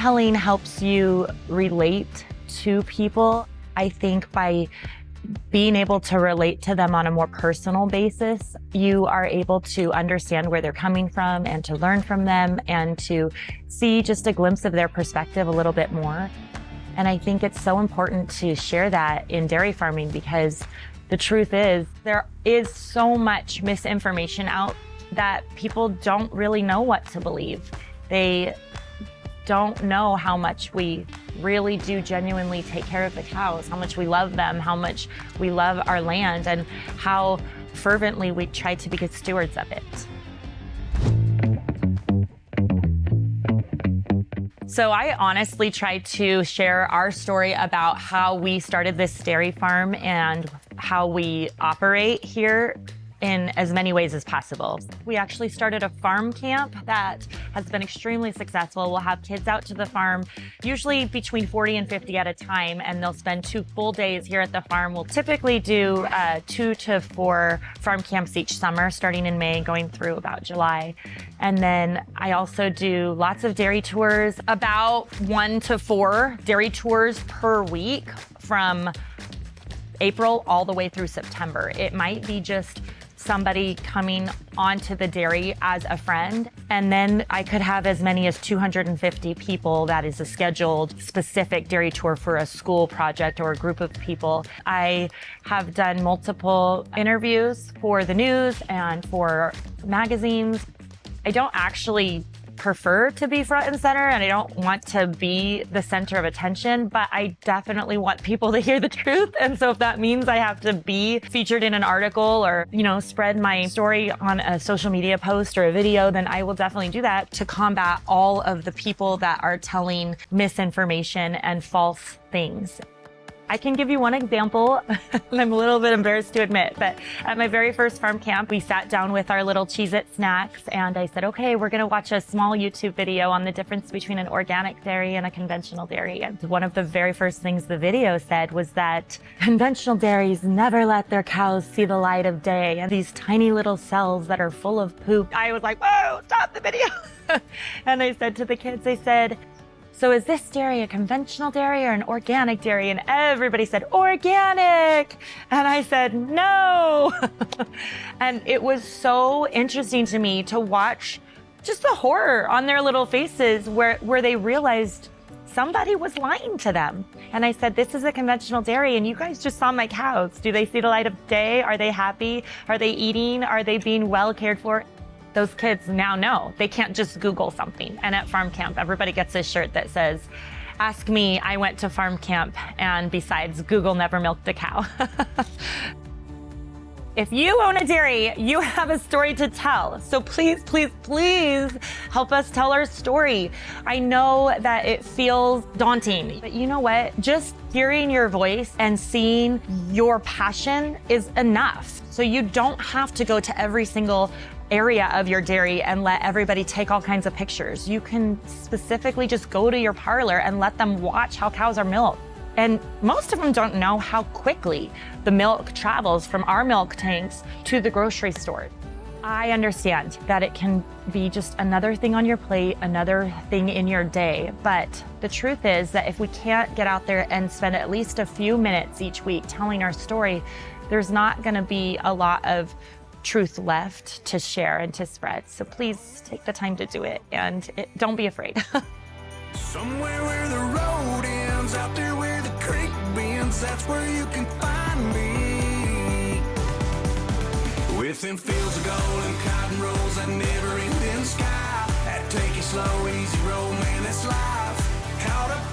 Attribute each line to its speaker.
Speaker 1: Storytelling helps you relate to people. I think by being able to relate to them on a more personal basis, you are able to understand where they're coming from and to learn from them and to see just a glimpse of their perspective a little bit more. And I think it's so important to share that in dairy farming, because the truth is there is so much misinformation out that people don't really know what to believe. They don't know how much we really do genuinely take care of the cows, how much we love them, how much we love our land, and how fervently we try to be good stewards of it. So I honestly tried to share our story about how we started this dairy farm and how we operate here in as many ways as possible. We actually started a farm camp that has been extremely successful. We'll have kids out to the farm, usually between 40 and 50 at a time, and they'll spend 2 full days here at the farm. We'll typically do 2 to 4 farm camps each summer, starting in May, going through about July. And then I also do lots of dairy tours, about 1 to 4 dairy tours per week from April all the way through September. It might be just somebody coming onto the dairy as a friend, and then I could have as many as 250 people. That is a scheduled specific dairy tour for a school project or a group of people. I have done multiple interviews for the news and for magazines. I don't actually prefer to be front and center, and I don't want to be the center of attention, but I definitely want people to hear the truth. And so if that means I have to be featured in an article or, spread my story on a social media post or a video, then I will definitely do that to combat all of the people that are telling misinformation and false things. I can give you one example, and I'm a little bit embarrassed to admit, but at my very first farm camp, we sat down with our little Cheez-It snacks, and I said, okay, we're gonna watch a small YouTube video on the difference between an organic dairy and a conventional dairy. And one of the very first things the video said was that conventional dairies never let their cows see the light of day, and these tiny little cells that are full of poop. I was like, whoa, stop the video. And I said to the kids, I said, so is this dairy a conventional dairy or an organic dairy? And everybody said, organic. And I said, no. And it was so interesting to me to watch just the horror on their little faces where they realized somebody was lying to them. And I said, this is a conventional dairy, and you guys just saw my cows. Do they see the light of day? Are they happy? Are they eating? Are they being well cared for? Those kids now know they can't just Google something. And at farm camp, everybody gets a shirt that says, ask me, I went to farm camp, and besides, Google never milked a cow. If you own a dairy, you have a story to tell. So please, please, please help us tell our story. I know that it feels daunting, but you know what? Just hearing your voice and seeing your passion is enough. So you don't have to go to every single area of your dairy and let everybody take all kinds of pictures. You can specifically just go to your parlor and let them watch how cows are milked. And most of them don't know how quickly the milk travels from our milk tanks to the grocery store. I understand that it can be just another thing on your plate, another thing in your day. But the truth is that if we can't get out there and spend at least a few minutes each week telling our story, there's not gonna be a lot of truth left to share and to spread. So please take the time to do it, and don't be afraid.
Speaker 2: Somewhere where the road ends, out there where the creek bends, that's where you can find me. Within fields of gold and cotton rolls, that never ending sky, that take it slow, easy road, man, that's life. Caught up